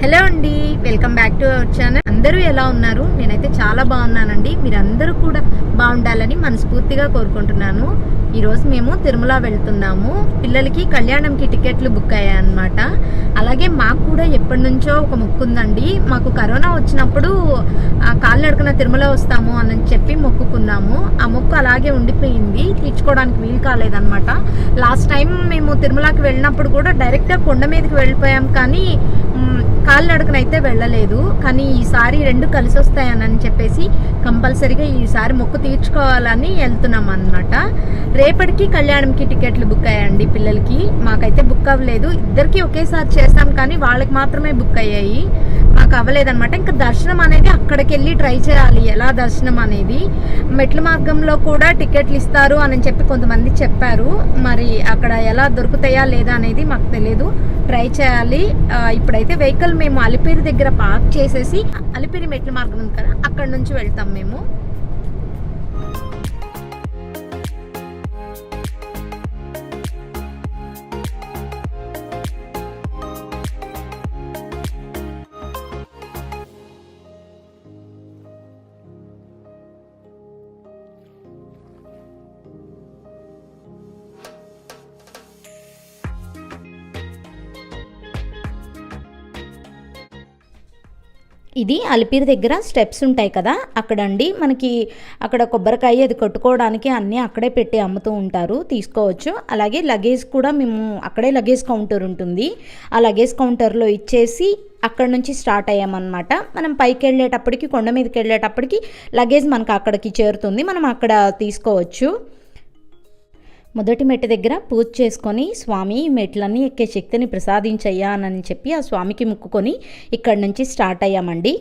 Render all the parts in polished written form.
Hello అండి, welcome back to our channel. అందరూ ఎలా ఉన్నారు? నేనైతే చాలా బాగున్నానండి. మీరందరూ కూడా బాగుండాలని మనస్ఫూర్తిగా కోరుకుంటున్నాను. ఈరోజు మేము తిరుమల వెళ్తున్నాము. పిల్లలకి కళ్యాణంకి టికెట్లు బుక్ అయ్యాయన్నమాట. అలాగే మాకు కూడా ఎప్పటి నుంచో ఒక మొక్కు ఉందండి. మాకు కరోనా వచ్చినప్పుడు కాలినడకన తిరుమల వస్తాము అని చెప్పి మొక్కుకున్నాము. ఆ మొక్కు అలాగే ఉండిపోయింది, తీర్చుకోవడానికి వీలు కాలేదన్నమాట. లాస్ట్ టైం మేము తిరుమలకి వెళ్ళినప్పుడు కూడా డైరెక్ట్గా కొండ మీదకి వెళ్ళిపోయాం, కానీ కాలినడకనైతే వెళ్ళలేదు. కానీ ఈసారి రెండు కలిసి వస్తాయని చెప్పేసి కంపల్సరీగా ఈసారి మొక్కు తీర్చుకోవాలని వెళ్తున్నాం అన్నమాట. రేపటికి కళ్యాణంకి టికెట్లు బుక్ అయ్యాయండి పిల్లలకి. మాకైతే బుక్ అవ్వలేదు. ఇద్దరికి ఒకేసారి చేస్తాం, కానీ వాళ్ళకి మాత్రమే బుక్ అయ్యాయి, మాకు అవ్వలేదన్నమాట. ఇంకా దర్శనం అనేది అక్కడికి వెళ్ళి ట్రై చేయాలి, ఎలా దర్శనం అనేది. మెట్ల మార్గంలో కూడా టికెట్లు ఇస్తారు అని చెప్పి కొంతమంది చెప్పారు. మరి అక్కడ ఎలా దొరుకుతాయా లేదా అనేది మాకు తెలియదు, ట్రై చేయాలి. ఇప్పుడైతే వెహికల్ మేము అలిపిరి దగ్గర పార్క్ చేసేసి, అలిపిరి మెట్ల మార్గం ఉంది కదా, అక్కడ నుంచి వెళ్తాం మేము. ఇది అలిపిరి దగ్గర స్టెప్స్ ఉంటాయి కదా, అక్కడండి మనకి అక్కడ కొబ్బరికాయ అది కొట్టుకోవడానికి అన్నీ అక్కడే పెట్టి అమ్ముతూ ఉంటారు, తీసుకోవచ్చు. అలాగే లగేజ్ కూడా మేము అక్కడే లగేజ్ కౌంటర్ ఉంటుంది, ఆ లగేజ్ కౌంటర్లో ఇచ్చేసి అక్కడ నుంచి స్టార్ట్ అయ్యామన్నమాట. మనం పైకి వెళ్ళేటప్పటికి, కొండ మీదకి వెళ్ళేటప్పటికి లగేజ్ మనకు అక్కడికి చేరుతుంది, మనం అక్కడ తీసుకోవచ్చు. మొదటి మెట్టు దగ్గర పూజ చేసుకొని, స్వామి మెట్లన్నీ ఎక్కే శక్తిని ప్రసాదించయ్యా అని చెప్పి ఆ స్వామికి మొక్కుకొని ఇక్కడి నుంచి స్టార్ట్ అయ్యామండి.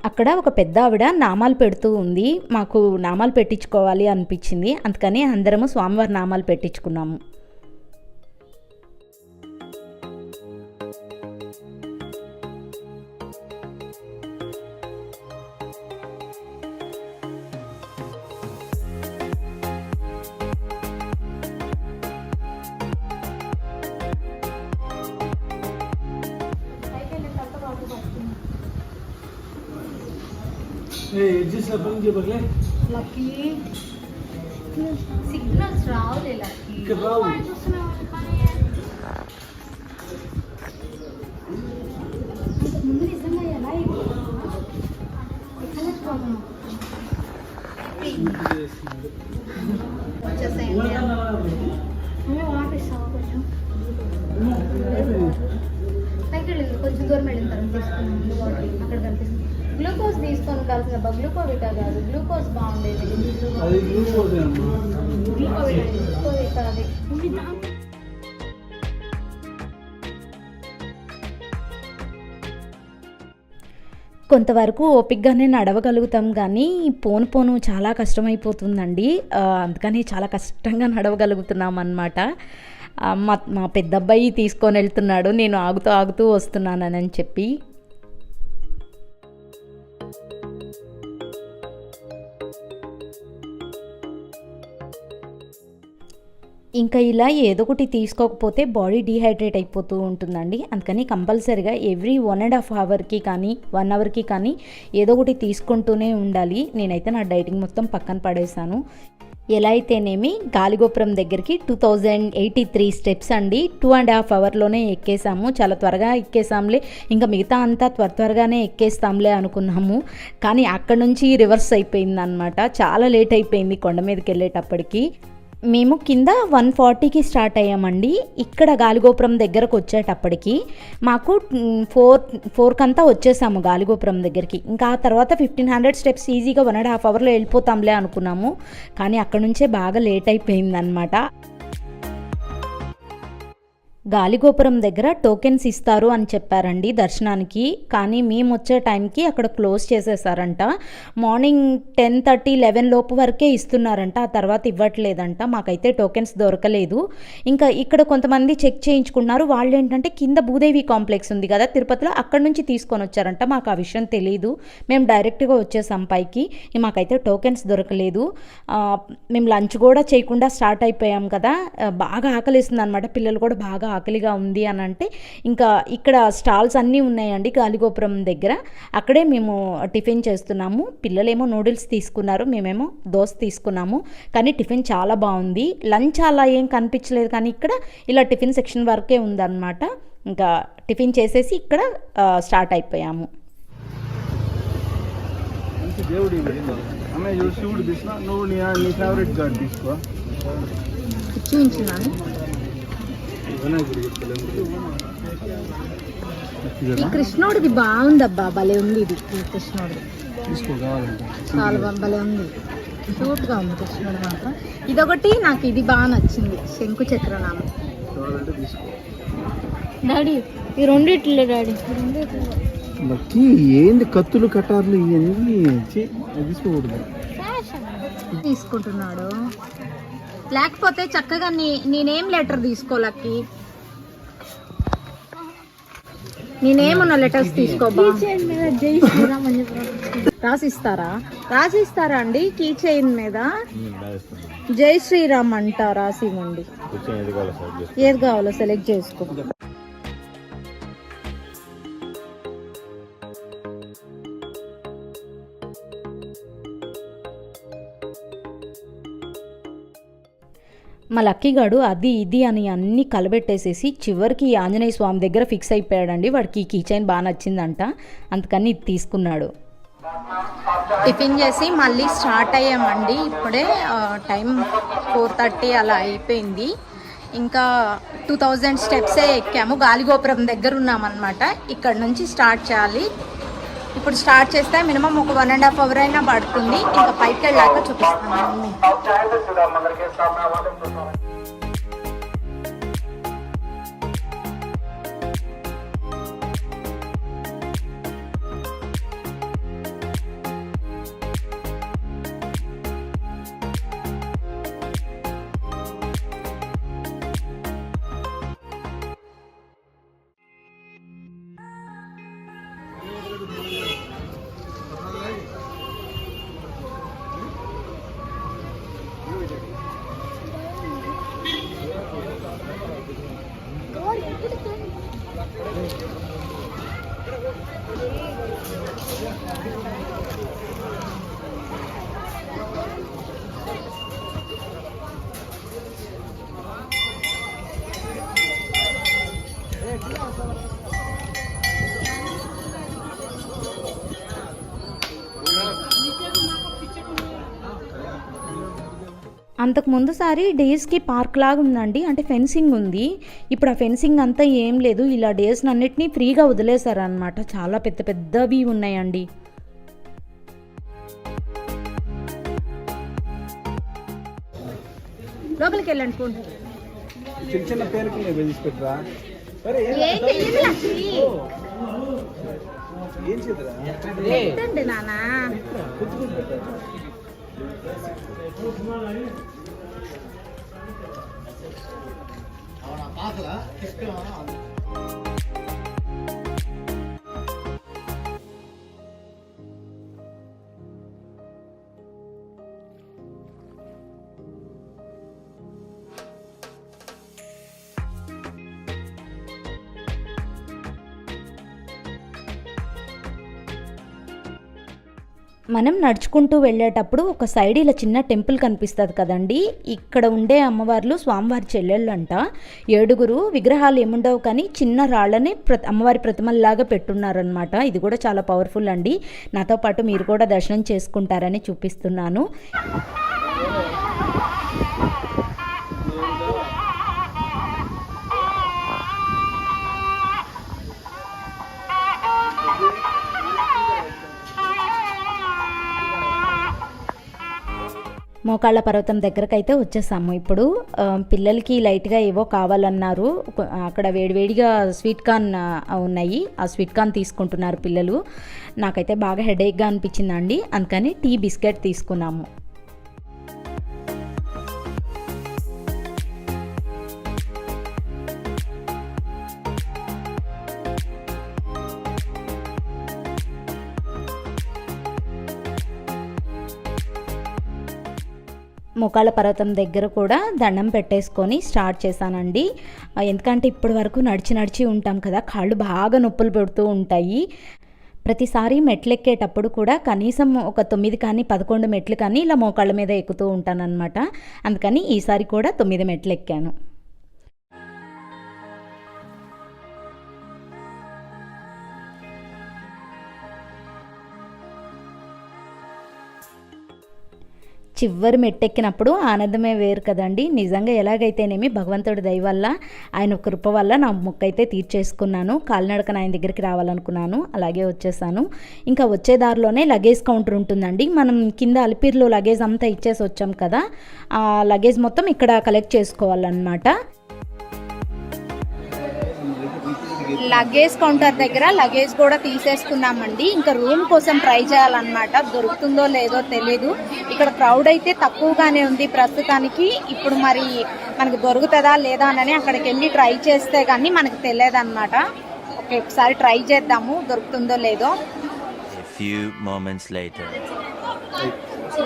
అక్కడ ఒక పెద్ద ఆవిడ నామాలు పెడుతూ ఉంది. మాకు నామాలు పెట్టించుకోవాలి అనిపించింది, అందుకని అందరము స్వామివారి నామాలు పెట్టించుకున్నాము. సిగ్నల్స్ రావులే ముందు నిజంగా ఎలా వచ్చేసాయండి. పైకి వెళ్ళింది, కొంచెం దూరం వెళ్ళిన తర్వాత తీసుకున్నాం. అక్కడ కనిపిస్తుంది గ్లూకోజ్ తీసుకొని ఉండాల్సిన గ్లూకోవిటా కాదు, గ్లూకోజ్ బాగుండేది. కొంతవరకు ఓపికగానే నడవగలుగుతాం, కానీ పోను చాలా కష్టమైపోతుందండి. అందుకని చాలా కష్టంగా నడవగలుగుతున్నాం అన్నమాట. మా పెద్ద అబ్బాయి తీసుకొని వెళ్తున్నాడు, నేను ఆగుతూ వస్తున్నానని చెప్పి. ఇంకా ఇలా ఏదో ఒకటి తీసుకోకపోతే బాడీ డీహైడ్రేట్ అయిపోతూ ఉంటుందండి. అందుకని కంపల్సరీగా ఎవ్రీ 1.5 అవర్కి కానీ 1 అవర్కి కానీ ఏదో ఒకటి తీసుకుంటూనే ఉండాలి. నేనైతే నా డైటింగ్ మొత్తం పక్కన పడేసాను. ఎలా అయితేనేమి గాలిగోపురం దగ్గరికి 2083 స్టెప్స్ అండి. 2.5 అవర్లోనే ఎక్కేసాము. చాలా త్వరగా ఎక్కేసాంలే, ఇంకా మిగతా అంతా త్వరగానే ఎక్కేస్తాంలే అనుకున్నాము. కానీ అక్కడ నుంచి రివర్స్ అయిపోయింది అనమాట. చాలా లేట్ అయిపోయింది కొండ మీదకి వెళ్ళేటప్పటికి. మేము కింద 140కి స్టార్ట్ అయ్యామండి. ఇక్కడ గాలిగోపురం దగ్గరకు వచ్చేటప్పటికి మాకు 4 కంతా వచ్చేసాము గాలిగోపురం దగ్గరికి. ఇంకా ఆ తర్వాత 1500 స్టెప్స్ ఈజీగా 1.5 అవర్లో వెళ్ళిపోతాంలే అనుకున్నాము. కానీ అక్కడ నుంచే బాగా లేట్ అయిపోయిందనమాట. గాలిగోపురం దగ్గర టోకెన్స్ ఇస్తారు అని చెప్పారండి దర్శనానికి. కానీ మేము వచ్చే టైంకి అక్కడ క్లోజ్ చేసేసారంట. మార్నింగ్ 10:30, 11 లోపు వరకే ఇస్తున్నారంట, ఆ తర్వాత ఇవ్వట్లేదంట. మాకైతే టోకెన్స్ దొరకలేదు. ఇంకా ఇక్కడ కొంతమంది చెక్ చేయించుకున్నారు. వాళ్ళు ఏంటంటే కింద భూదేవి కాంప్లెక్స్ ఉంది కదా తిరుపతిలో, అక్కడ నుంచి తీసుకొని వచ్చారంట. మాకు ఆ విషయం తెలియదు. మేము డైరెక్ట్గా వచ్చేసాం పైకి. మాకైతే టోకెన్స్ దొరకలేదు. మేము లంచ్ కూడా చేయకుండా స్టార్ట్ అయిపోయాం కదా. బాగా ఆకలిస్తుంది అనమాట. పిల్లలు కూడా బాగా ఆకలిగా ఉంది అని అంటే ఇంకా ఇక్కడ స్టాల్స్ అన్నీ ఉన్నాయండి గాలిగోపురం దగ్గర. అక్కడే మేము టిఫిన్ చేస్తున్నాము. పిల్లలేమో నూడిల్స్ తీసుకున్నారు, మేమేమో దోశ తీసుకున్నాము. కానీ టిఫిన్ చాలా బాగుంది. లంచ్ అలా ఏం కనిపించలేదు, కానీ ఇక్కడ ఇలా టిఫిన్ సెక్షన్ వరకే ఉందన్నమాట. ఇంకా టిఫిన్ చేసేసి ఇక్కడ స్టార్ట్ అయిపోయాము. ఈ కృష్ణుడిది బాగుందబ్బా, భలే ఉంది. ఇది కృష్ణుడిది చాలా భలే ఉంది, క్యూట్గా ఉంది కృష్ణుడు మాత్రం. ఇదొకటి నాకు ఇది బాగా నచ్చింది, శంకు చక్రనామం. డాడీ ఈ రెండిట్లో డాడీ ఏంది కత్తులు కటార్లు ఇవన్నీ తీసుకోకూడదు తీసుకుంటున్నాడు. లేకపోతే చక్కగా నేనేం లెటర్ తీసుకోలకి, నేనేమన్నా లెటర్స్ తీసుకోబా. జై శ్రీరామ్ అని రాసిస్తారా అండి కీ చైన్ మీద? జై శ్రీరామ్ అంట రాసివ్వండి. ఏది కావాలో సెలెక్ట్ చేసుకో. మా లక్కీగాడు అది ఇది అని అన్నీ కలబెట్టేసేసి చివరికి ఆంజనేయ స్వామి దగ్గర ఫిక్స్ అయిపోయాడండి. వాడికి ఈ కీ చైన్ బాగా నచ్చిందంట, అందుకని ఇది తీసుకున్నాడు. టిఫిన్ చేసి మళ్ళీ స్టార్ట్ అయ్యామండి. ఇప్పుడే టైం 4:30 అలా అయిపోయింది. ఇంకా 2000 స్టెప్సే ఎక్కాము. గాలిగోపురం దగ్గర ఉన్నామన్నమాట. ఇక్కడ నుంచి స్టార్ట్ చేయాలి. ఇప్పుడు స్టార్ట్ చేస్తే మినిమం ఒక 1.5 అవర్ అయినా పడుతుంది. ఇంకా పైకి వెళ్ళాక చూపిస్తాను. అంతకు ముందుసారి డేస్కి పార్క్ లాగా ఉందండి, అంటే ఫెన్సింగ్ ఉంది. ఇప్పుడు ఆ ఫెన్సింగ్ అంతా ఏం లేదు, ఇలా డేస్ అన్నిటినీ ఫ్రీగా వదిలేశారనమాట. చాలా పెద్ద పెద్దవి ఉన్నాయండి. లోపలికి వెళ్ళండి. ఫోన్ చిన్న చిన్న పేరుకి పెట్టరా నానా. మనం నడుచుకుంటూ వెళ్ళేటప్పుడు ఒక సైడ్ ఇలా చిన్న టెంపుల్ కనిపిస్తుంది కదండి. ఇక్కడ ఉండే అమ్మవార్లు స్వామివారి చెల్లెళ్ళు అంట. 7 విగ్రహాలు ఏముండవు కానీ చిన్న రాళ్ళని అమ్మవారి ప్రతిమల్లాగా పెట్టున్నారనమాట. ఇది కూడా చాలా పవర్ఫుల్ అండి. నాతో పాటు మీరు కూడా దర్శనం చేసుకుంటారని చూపిస్తున్నాను. మోకాళ్ళ పర్వతం దగ్గరకైతే వచ్చేసాము. ఇప్పుడు పిల్లలకి లైట్గా ఏవో కావాలన్నారు. అక్కడ వేడివేడిగా స్వీట్ కార్న్ ఉన్నాయి. ఆ స్వీట్ కార్న్ తీసుకుంటున్నారు పిల్లలు. నాకైతే బాగా హెడేక్గా అనిపించిందండి, అందుకని టీ బిస్కెట్ తీసుకున్నాము. మోకాళ్ళ పర్వతం దగ్గర కూడా దండం పెట్టేసుకొని స్టార్ట్ చేశానండి. ఎందుకంటే ఇప్పటి వరకు నడిచి ఉంటాం కదా, కాళ్ళు బాగా నొప్పులు పెడుతూ ఉంటాయి. ప్రతిసారి మెట్లు ఎక్కేటప్పుడు కూడా కనీసం ఒక 9 కానీ 11 మెట్లు కానీ ఇలా మోకాళ్ళ మీద ఎక్కుతూ ఉంటానన్నమాట. అందుకని ఈసారి కూడా 9 మెట్లు ఎక్కాను. చివరి మెట్టెక్కినప్పుడు ఆనందమే వేరు కదండి. నిజంగా ఎలాగైతేనేమి భగవంతుడి దయ వల్ల, ఆయన కృప వల్ల నా మొక్క అయితే తీర్చేసుకున్నాను. కాలినడకన ఆయన దగ్గరికి రావాలనుకున్నాను, అలాగే వచ్చేసాను. ఇంకా వచ్చే దారిలోనే లగేజ్ కౌంటర్ ఉంటుందండి. మనం కింద అలిపిరిలో లగేజ్ అంతా ఇచ్చేసి వచ్చాం కదా, ఆ లగేజ్ మొత్తం ఇక్కడ కలెక్ట్ చేసుకోవాలన్నమాట. లగేజ్ కౌంటర్ దగ్గర లగేజ్ కూడా తీసేసుకున్నామండి. ఇంకా రూమ్ కోసం ట్రై చేయాలన్నమాట. దొరుకుతుందో లేదో తెలీదు. ఇక్కడ క్రౌడ్ అయితే తక్కువగానే ఉంది ప్రస్తుతానికి. ఇప్పుడు మరి మనకు దొరుకుతుందా లేదా అని అక్కడికి వెళ్ళి ట్రై చేస్తే కానీ మనకు తెలియదు అనమాట. ఒకసారి ట్రై చేద్దాము దొరుకుతుందో లేదో.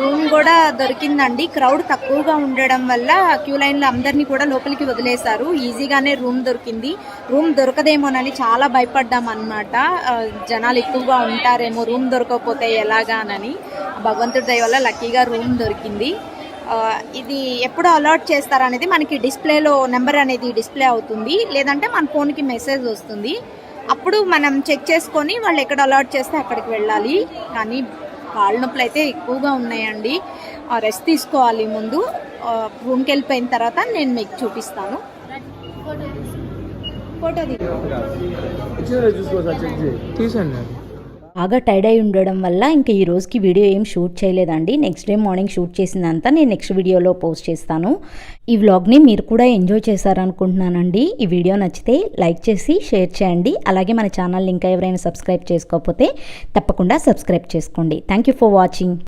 రూమ్ కూడా దొరికిందండి. క్రౌడ్ తక్కువగా ఉండడం వల్ల క్యూ లైన్లో అందరినీ కూడా లోపలికి వదిలేశారు. ఈజీగానే రూమ్ దొరికింది. రూమ్ దొరకదేమోనని చాలా భయపడ్డాం అన్నమాట. జనాలు ఎక్కువగా ఉంటారేమో, రూమ్ దొరకకపోతే ఎలాగానని. భగవంతుడి దయ వల్ల లక్కీగా రూమ్ దొరికింది. ఇది ఎప్పుడు అలాట్ చేస్తారనేది మనకి డిస్ప్లేలో నెంబర్ అనేది డిస్ప్లే అవుతుంది, లేదంటే మన ఫోన్కి మెసేజ్ వస్తుంది. అప్పుడు మనం చెక్ చేసుకొని వాళ్ళు ఎక్కడ అలాట్ చేస్తే అక్కడికి వెళ్ళాలి. కానీ కాళ్ళ నొప్పులు అయితే ఎక్కువగా ఉన్నాయండి. రెస్ట్ తీసుకోవాలి ముందు. రూమ్కి వెళ్ళిపోయిన తర్వాత నేను మీకు చూపిస్తాను. ఫోటో తీసండి. బాగా టైర్డ్ అయి ఉండడం వల్ల ఇంకా ఈ రోజుకి వీడియో ఏం షూట్ చేయలేదండి. నెక్స్ట్ డే మార్నింగ్ షూట్ చేసిందంతా నేను నెక్స్ట్ వీడియోలో పోస్ట్ చేస్తాను. ఈ వ్లాగ్ని మీరు కూడా ఎంజాయ్ చేశారనుకుంటున్నానండి. ఈ వీడియో నచ్చితే లైక్ చేసి షేర్ చేయండి. అలాగే మన ఛానల్ ఇంకా ఎవరైనా సబ్స్క్రైబ్ చేసుకోకపోతే తప్పకుండా సబ్స్క్రైబ్ చేసుకోండి. Thank you for watching.